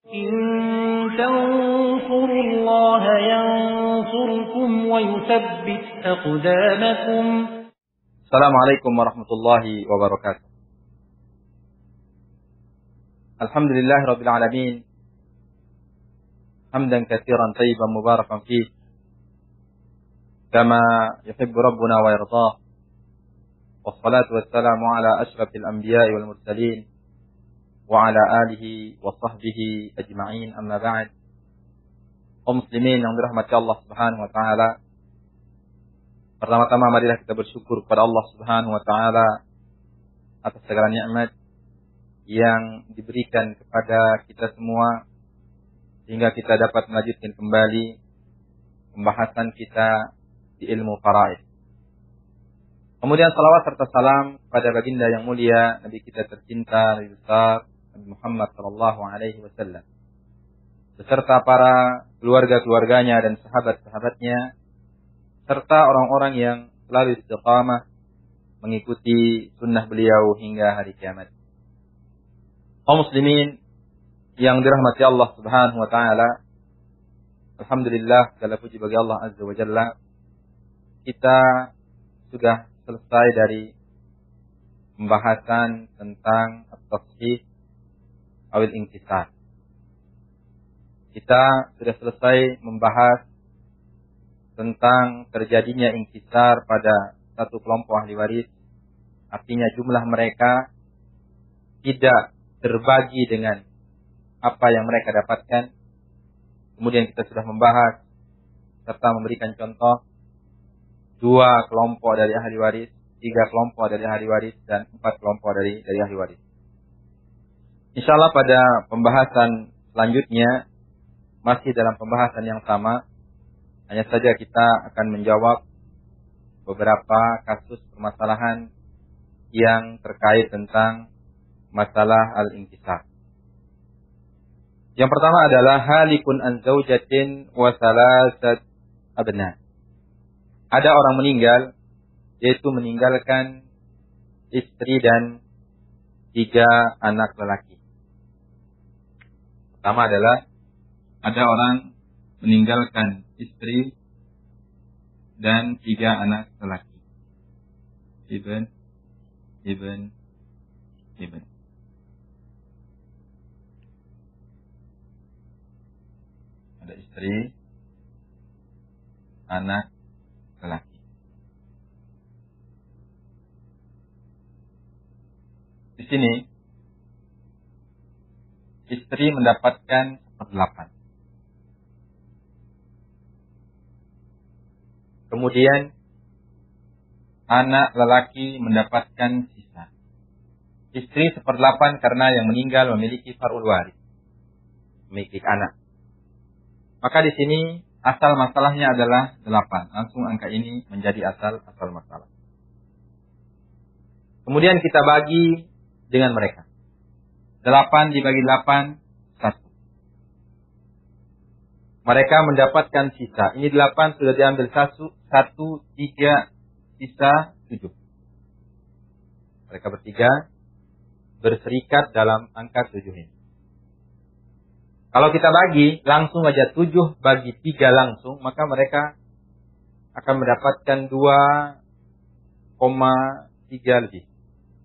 إن تنصروا الله ينصركم ويثبت أقدامكم. السلام عليكم ورحمة الله وبركاته. الحمد لله رب العالمين حمدا كثيرا طيبا مباركا فيه كما يحب ربنا ويرضاه، والصلاة والسلام على أشرف الأنبياء والمرسلين وعلى آله وصحبه أجمعين. أما بعد. Kaum muslimin yang dirahmati Allah Subhanahu wa taala, pertama-tama marilah kita bersyukur kepada Allah Subhanahu wa taala atas segala nikmat yang diberikan kepada kita semua sehingga kita dapat melanjutkan kembali pembahasan kita di ilmu faraid. Kemudian salawat serta salam pada baginda yang mulia, Nabi kita tercinta, Nabi besar Nabi Muhammad sallallahu alaihi wasallam, beserta para keluarga-keluarganya dan sahabat-sahabatnya, serta orang-orang yang selalu istiqamah mengikuti sunnah beliau hingga hari kiamat. Kaum muslimin yang dirahmati Allah Subhanahu wa taala, alhamdulillah, segala puji bagi Allah Azza wa Jalla. Kita sudah selesai dari pembahasan tentang at-tashih awil inkisar. Kita sudah selesai membahas tentang terjadinya inkisar pada satu kelompok ahli waris. Artinya jumlah mereka tidak terbagi dengan apa yang mereka dapatkan. Kemudian kita sudah membahas serta memberikan contoh 2 kelompok dari ahli waris, 3 kelompok dari ahli waris, dan 4 kelompok dari ahli waris. Insyaallah pada pembahasan selanjutnya masih dalam pembahasan yang sama, hanya saja kita akan menjawab beberapa kasus permasalahan yang terkait tentang masalah al-inkisar. Yang pertama adalah halikun an zaujatin wa salasat abna. Ada orang meninggal, yaitu meninggalkan istri dan 3 anak lelaki. Pertama adalah ada orang meninggalkan istri dan 3 anak lelaki. Ibn. Ada istri, anak lelaki. Di sini istri mendapatkan 1/8. Kemudian anak lelaki mendapatkan sisa. Istri 1/8 karena yang meninggal memiliki far'ul waris, memiliki anak. Maka di sini asal masalahnya adalah 8. Langsung angka ini menjadi asal masalah. Kemudian kita bagi dengan mereka. 8 dibagi 8, 1. Mereka mendapatkan sisa. Ini 8 sudah diambil 1, 3, sisa 7. Mereka bertiga berserikat dalam angka 7 ini. Kalau kita bagi langsung aja 7 bagi 3 langsung, maka mereka akan mendapatkan 2,3 lebih.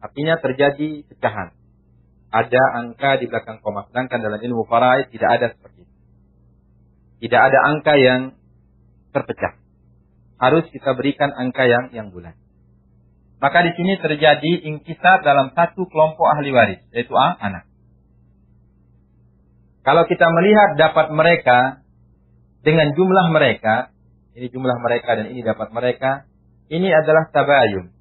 Artinya terjadi pecahan. Ada angka di belakang koma. Sedangkan dalam ilmu faraid tidak ada seperti itu. Tidak ada angka yang terpecah. Harus kita berikan angka yang bulat. Maka di sini terjadi inkisar dalam satu kelompok ahli waris, yaitu anak. Kalau kita melihat dapat mereka dengan jumlah mereka, ini jumlah mereka dan ini dapat mereka, ini adalah tabayun.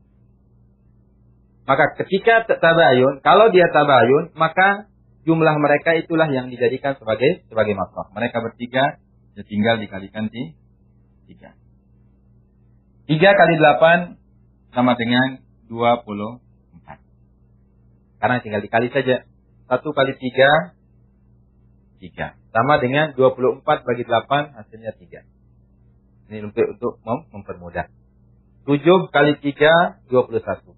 Maka ketika tabayun, kalau dia tabayun, maka jumlah mereka itulah yang dijadikan sebagai masalah. Mereka bertiga, ya tinggal dikalikan 3. 3 kali 8 sama dengan 24. Karena tinggal dikali saja. 1 kali 3, 3. Sama dengan 24 bagi 8, hasilnya 3. Ini untuk mempermudah. 7 kali 3, 21.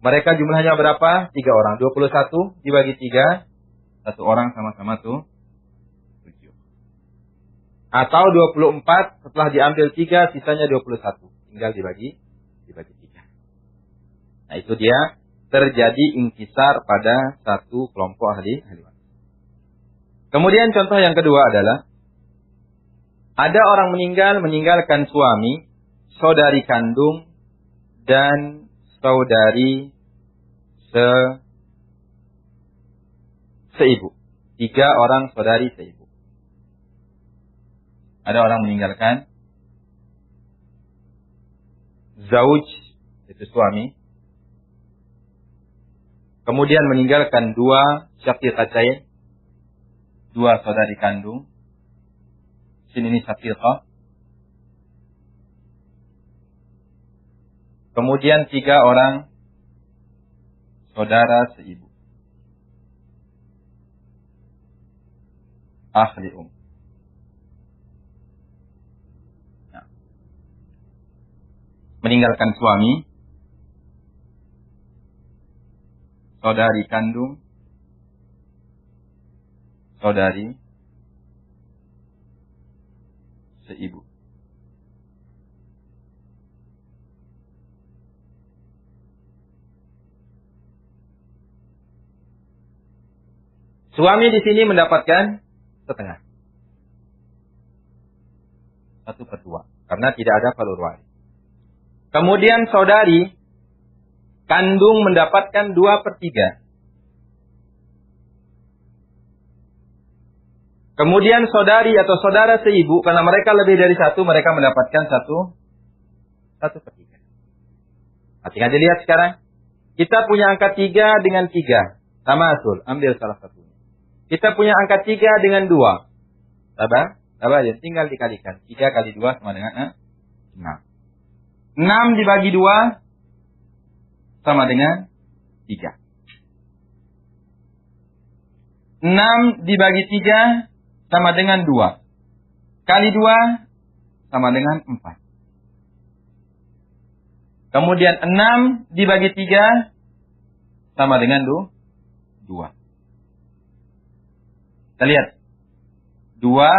Mereka jumlahnya berapa? 3 orang. 21 dibagi 3. 1 orang sama-sama tuh Atau 24 setelah diambil 3 sisanya 21. Tinggal dibagi 3. Nah itu dia terjadi inkisar pada satu kelompok ahli waris. Kemudian contoh yang kedua adalah ada orang meninggalkan suami, saudari kandung, dan saudari seibu. 3 orang saudari seibu. Ada orang meninggalkan zauj, itu suami. Kemudian meninggalkan 2 syaqiqatain, 2 saudari kandung. Sini ini syaqiqah. Kemudian 3 orang saudara seibu. Ahli meninggalkan suami, saudari kandung, saudari seibu. Suami di sini mendapatkan setengah. 1/2. Karena tidak ada falur waris. Kemudian saudari kandung mendapatkan 2/3. Kemudian saudari atau saudara seibu, karena mereka lebih dari 1, mereka mendapatkan 1/3. Tinggal dilihat sekarang. Kita punya angka 3 dengan 3. Sama asul. Ambil salah satunya. Kita punya angka 3 dengan 2. Sabar ya. Tinggal dikalikan. 3 kali 2 sama dengan 6. 6 dibagi 2 sama dengan 3. 6 dibagi 3 sama dengan 2. Kali 2 sama dengan 4. Kemudian 6 dibagi 3 sama dengan 2. Kita lihat. 2,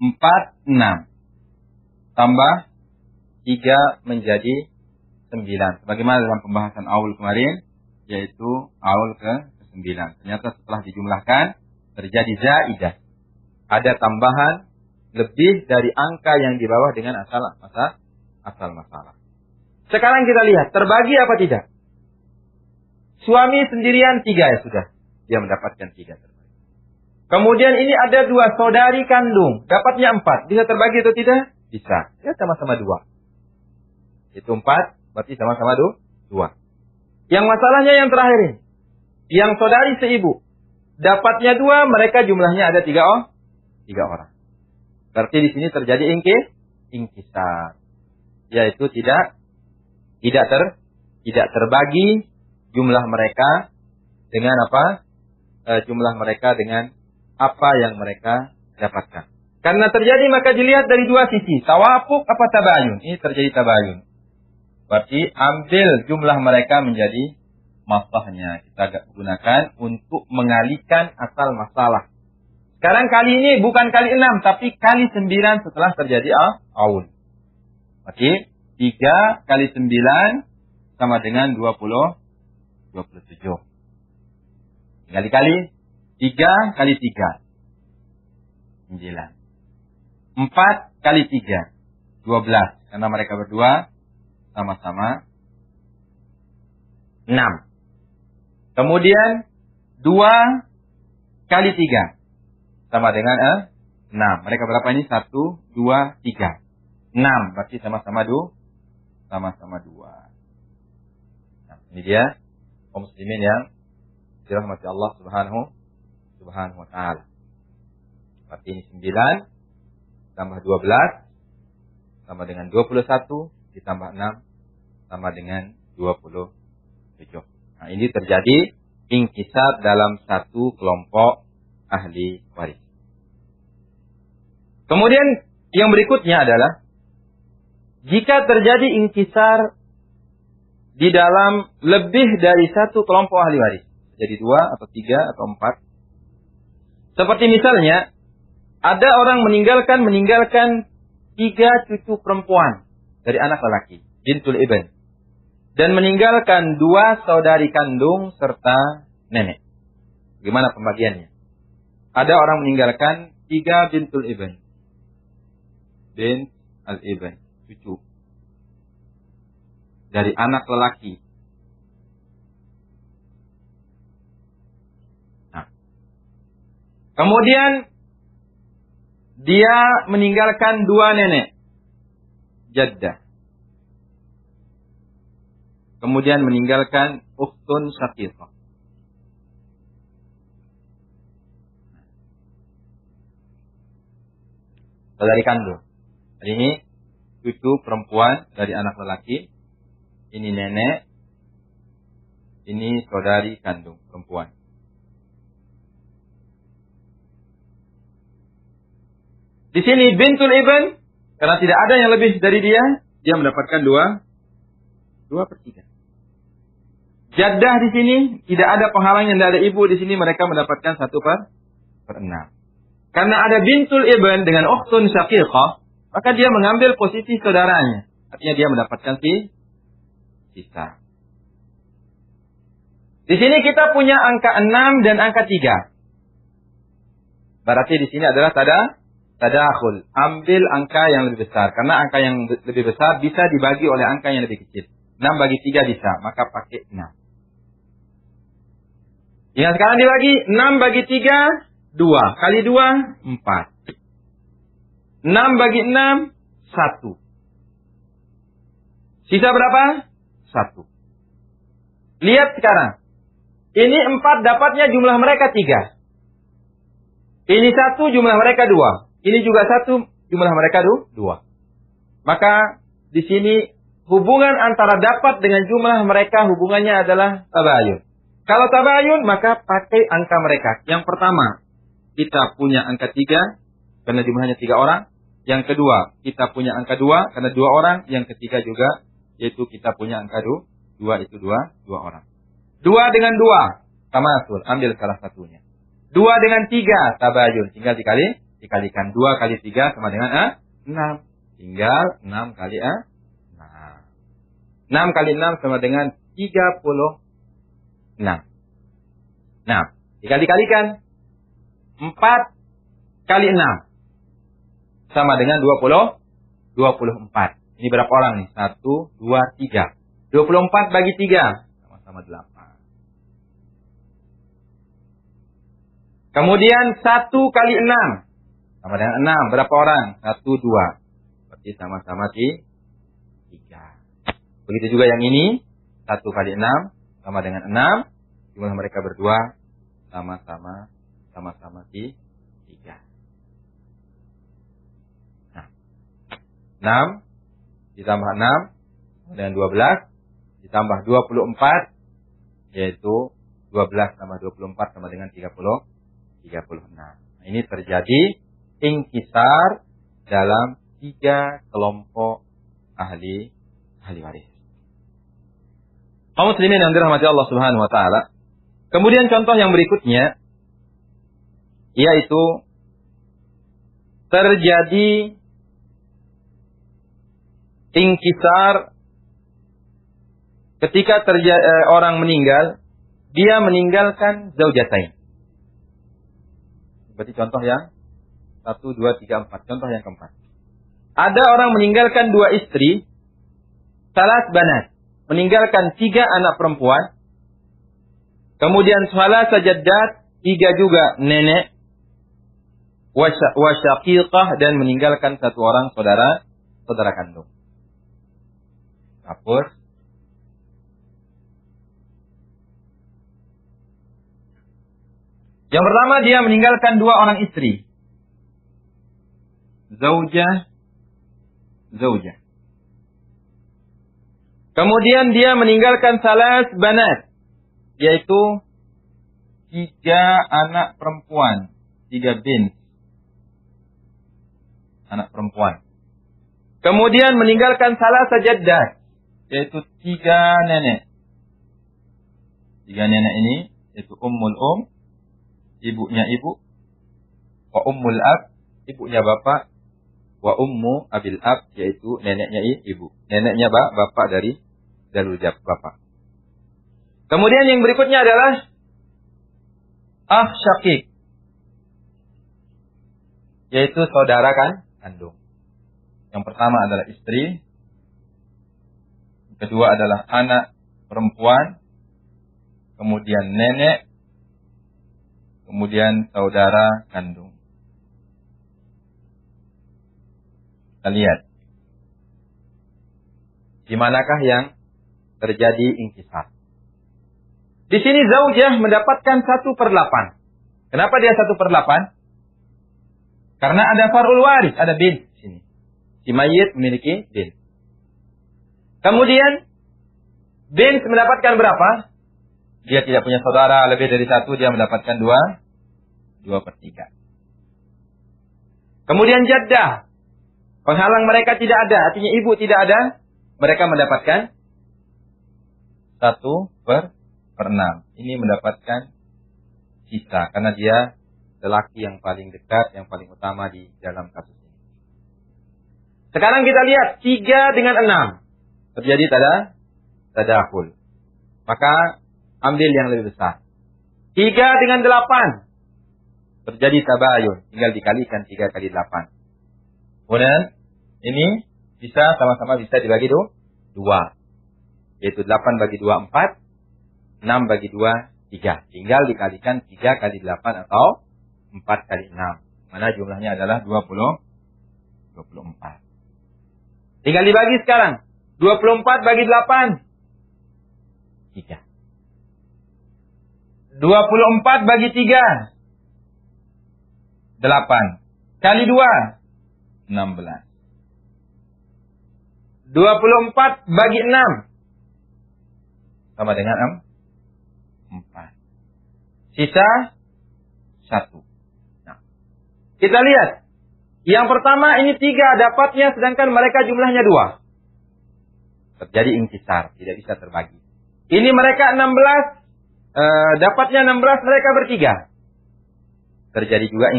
4, 6. Tambah 3 menjadi 9. Sebagaimana dalam pembahasan aul kemarin, yaitu aul ke-9. Ternyata setelah dijumlahkan, terjadi zaidah. Ada tambahan lebih dari angka yang di bawah dengan asal masalah. Sekarang kita lihat, terbagi apa tidak? Suami sendirian 3 ya sudah. Dia mendapatkan 3 terbagi. Kemudian ini ada 2 saudari kandung. Dapatnya 4. Bisa terbagi atau tidak? Bisa. Ya sama-sama 2. Itu 4, berarti sama-sama 2. Yang masalahnya yang terakhir ini. Yang saudari seibu. Dapatnya 2, mereka jumlahnya ada 3 orang. Berarti di sini terjadi inkisar. Yaitu tidak terbagi jumlah mereka dengan apa? Jumlah mereka dengan apa yang mereka dapatkan. Karena terjadi maka dilihat dari 2 sisi. Tawafuk apa tabayun? Ini terjadi tabayun. Berarti ambil jumlah mereka menjadi masalahnya. Kita gunakan untuk mengalihkan asal masalah. Sekarang kali ini bukan kali 6, tapi kali 9 setelah terjadi aun. Berarti 3 kali 9 sama dengan 27. Tinggal dikali. 3 kali 3. 9. 4 kali 3. 12. Karena mereka berdua sama-sama 6. Kemudian 2 kali 3 sama dengan 6. Mereka berapa ini? 1, 2, 3. 6. Berarti sama-sama 2. Nah, ini dia kaum muslimin yang dirahmati Allah Subhanahu wa taala. Berarti ini 9 tambah 12 sama dengan 21 ditambah 6 sama dengan 27. Nah, ini terjadi inkisar dalam satu kelompok ahli waris. Kemudian yang berikutnya adalah jika terjadi inkisar di dalam lebih dari satu kelompok ahli waris. Jadi 2 atau 3 atau 4. Seperti misalnya Ada orang meninggalkan 3 cucu perempuan dari anak lelaki, bintul ibn. Dan meninggalkan 2 saudari kandung serta nenek. Gimana pembagiannya? Ada orang meninggalkan 3 bintul ibn. Bint al-ibn, cucu. Dari anak lelaki. Nah. Kemudian dia meninggalkan 2 nenek. Jaddah. Kemudian meninggalkan ukhtun syaqiqah. Saudari kandung. Ini cucu perempuan dari anak lelaki. Ini nenek. Ini saudari kandung perempuan. Di sini bintul ibn, karena tidak ada yang lebih dari dia mendapatkan 2/3. Jaddah di sini tidak ada penghalang yang tidak ada ibu di sini, mereka mendapatkan 1/6. Karena ada bintul ibn dengan ukhtun syaqiqah, maka dia mengambil posisi saudaranya. Artinya dia mendapatkan sisa. Di sini kita punya angka 6 dan angka 3. Berarti di sini adalah tadakhul. Ambil angka yang lebih besar. Karena angka yang lebih besar bisa dibagi oleh angka yang lebih kecil. 6 bagi 3 bisa, maka pakai 6. Yang sekarang dibagi 6 bagi 3, 2. Kali 2, 4. 6 bagi 6, 1. Sisa berapa? 1. Lihat sekarang. Ini 4 dapatnya jumlah mereka 3. Ini 1 jumlah mereka 2. Ini juga 1 jumlah mereka 2. Maka di sini hubungan antara dapat dengan jumlah mereka hubungannya adalah tabayun. Kalau tabayun maka pakai angka mereka. Yang pertama, kita punya angka 3 karena jumlahnya 3 orang. Yang kedua, kita punya angka 2 karena 2 orang. Yang ketiga juga, yaitu kita punya angka 2 itu 2 orang. 2 dengan 2, tamasul, ambil salah satunya. 2 dengan 3, tabayun, tinggal dikalikan. 2 kali 3 sama dengan 6. Tinggal 6 kali 6. 6 kali 6 sama dengan 36. Nah, tinggal dikalikan. 4 kali 6 sama dengan 24. Ini berapa orang nih? 1, 2, 3. 24 bagi 3 sama-sama 8. Kemudian 1 kali 6 sama dengan 6. Berapa orang? 1, 2. Berarti sama-sama 3. Begitu juga yang ini. 1 kali 6 sama dengan 6. Jumlah mereka berdua sama-sama 3. Nah, 6 ditambah 6 dengan 12 ditambah 24, yaitu 12 tambah 24 sama dengan 36. Nah, ini terjadi inkisar dalam 3 kelompok ahli waris. Kaum muslimin yang dirahmati Allah Subhanahu wa taala. Kemudian contoh yang berikutnya yaitu terjadi inkisar ketika orang meninggal, dia meninggalkan zaujatain. Berarti contoh yang 1, 2, 3, 4. Contoh yang keempat. Ada orang meninggalkan 2 istri, salas banat, meninggalkan 3 anak perempuan, kemudian salah sajaddat, 3 juga nenek, wasyaqiqah, dan meninggalkan 1 orang saudara kandung. Hapus. Yang pertama, dia meninggalkan 2 orang istri. Zaujah. Kemudian dia meninggalkan salas banat, yaitu 3 anak perempuan, 3 bint anak perempuan. Kemudian meninggalkan salah sajaddat, yaitu 3 nenek. 3 nenek ini yaitu ummul ibunya ibu, wa ummul ab, ibunya bapak, wa ummu abil ab, yaitu neneknya ibu. Neneknya bapak dari jalur bapak. Kemudian yang berikutnya adalah akh syakik, yaitu saudara kandung. Yang pertama adalah istri, yang kedua adalah anak perempuan, kemudian nenek, kemudian saudara kandung. Kita lihat di manakah yang terjadi inkisar. Di sini zaujah mendapatkan 1/8. Kenapa dia 1/8? Karena ada far'ul waris, ada bin di sini. Si mayit memiliki bin. Kemudian bin mendapatkan berapa? Dia tidak punya saudara lebih dari 1, dia mendapatkan 2/3. Kemudian jaddah, penghalang mereka tidak ada, artinya ibu tidak ada, mereka mendapatkan 1/6. Ini mendapatkan sisa, karena dia lelaki yang paling dekat, yang paling utama di dalam kasus ini. Sekarang kita lihat 3 dengan 6. Terjadi tadakhul. Maka ambil yang lebih besar. 3 dengan 8. Terjadi tabayun. Tinggal dikalikan 3 kali 8. Kemudian ini sama-sama bisa dibagi 2. Yaitu 8 bagi 2, 4. 6 bagi 2, 3. Tinggal dikalikan 3 kali 8 atau 4 kali 6. Mana jumlahnya adalah 24. Tinggal dibagi sekarang. 24 bagi 8. 3. 24 bagi 3. 8. Kali 2. 16. 24 bagi 6. Sama dengan 4. Sisa 1. Nah, kita lihat. Yang pertama ini 3 dapatnya, sedangkan mereka jumlahnya 2. Terjadi inkisar, tidak bisa terbagi. Ini mereka 16, dapatnya 16, mereka bertiga. Terjadi juga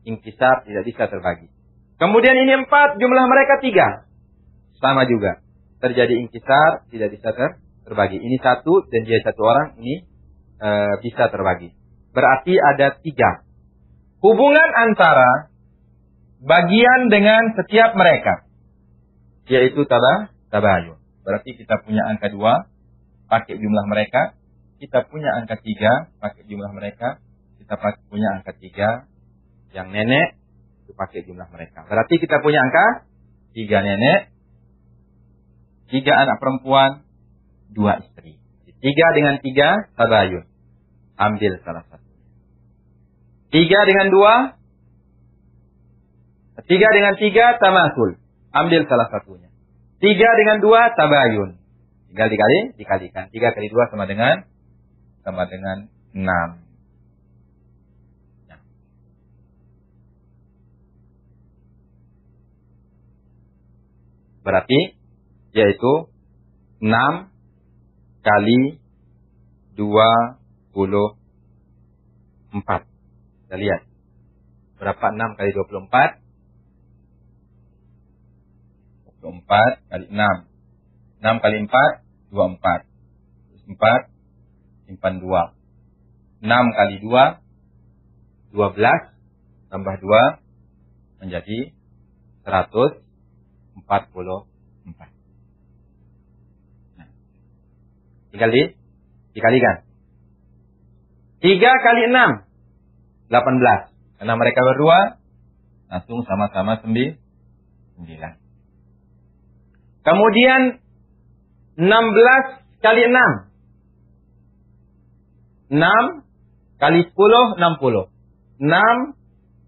inkisar, tidak bisa terbagi. Kemudian ini 4, jumlah mereka 3. Sama juga. Terjadi inkisar, tidak bisa terbagi. Ini 1 dan dia 1 orang, ini bisa terbagi. Berarti ada 3. Hubungan antara bagian dengan setiap mereka, yaitu tabayun. Berarti kita punya angka 2, pakai jumlah mereka. Kita punya angka 3, pakai jumlah mereka. Kita punya angka 3, yang nenek, itu pakai jumlah mereka. Berarti kita punya angka 3 nenek, 3 anak perempuan, 2 istri. 3 dengan 3, tabayun. Ambil salah satu. 3 dengan 2, 3 dengan 3, tamasul. Ambil salah satunya. 3 dengan 2, tabayun. Tinggal dikalikan. 3 kali 2 sama dengan 6. Nah. Berarti yaitu 6 kali 24. Kita lihat. Berapa 6 kali 24? 24 kali 6. 6 kali 4, 24. 4, simpan 2. 6 kali 2, 12. Tambah 2, menjadi 144. Nah, tinggal dikalikan. 3 kali 6, 18. Karena mereka berdua, langsung sama-sama 9. Kemudian 16 kali 6. 6 kali 10, 60. 6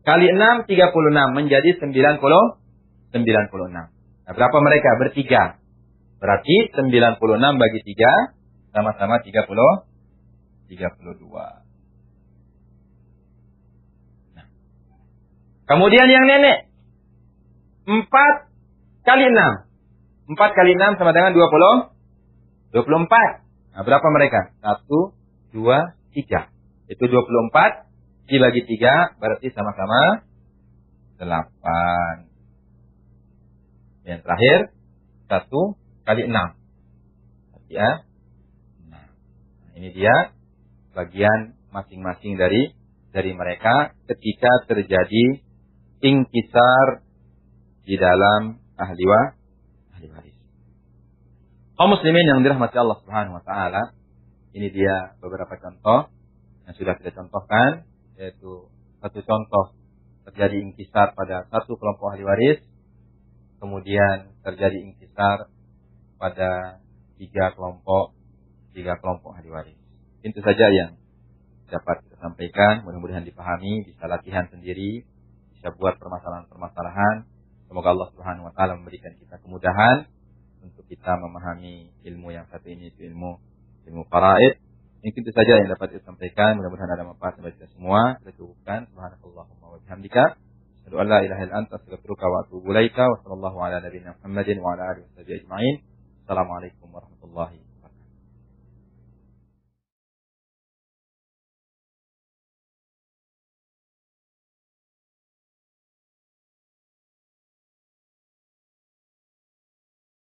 kali 6, 36. Menjadi 96. Nah, berapa mereka? Bertiga. Berarti 96 bagi 3, sama-sama 32. Nah. Kemudian yang nenek. 4 kali 6. 4 kali 6 sama dengan 24. Nah, berapa mereka? 1, 2, 3. Itu 24 dibagi 3, berarti sama-sama 8. Yang terakhir 1 kali 6. Ya. Nah, ini dia bagian masing-masing dari mereka ketika terjadi inkisar di dalam ahli waris. Kaum muslimin yang dirahmati Allah Subhanahu wa taala, ini dia beberapa contoh yang sudah kita contohkan, yaitu satu contoh terjadi inkisar pada satu kelompok ahli waris, kemudian terjadi inkisar pada tiga kelompok ahli waris. Itu saja yang dapat kita sampaikan, mudah-mudahan dipahami, bisa latihan sendiri, bisa buat permasalahan-permasalahan. Semoga Allah Subhanahu wa taala memberikan kita kemudahan untuk kita memahami ilmu yang satu ini, itu ilmu faraid. Mungkin itu saja yang dapat kita sampaikan, mudah-mudahan ada manfaat bagi kita semua. Kita cukupkan. Subhanakallahumma wa bihamdika, asyhadu an la ilaha illa anta, astaghfiruka wa atubu ilaika, wa sallallahu ala nabiyyina Muhammadin wa ala alihi wa sahbihi ajma'in. Assalamualaikum warahmatullahi wabarakatuh.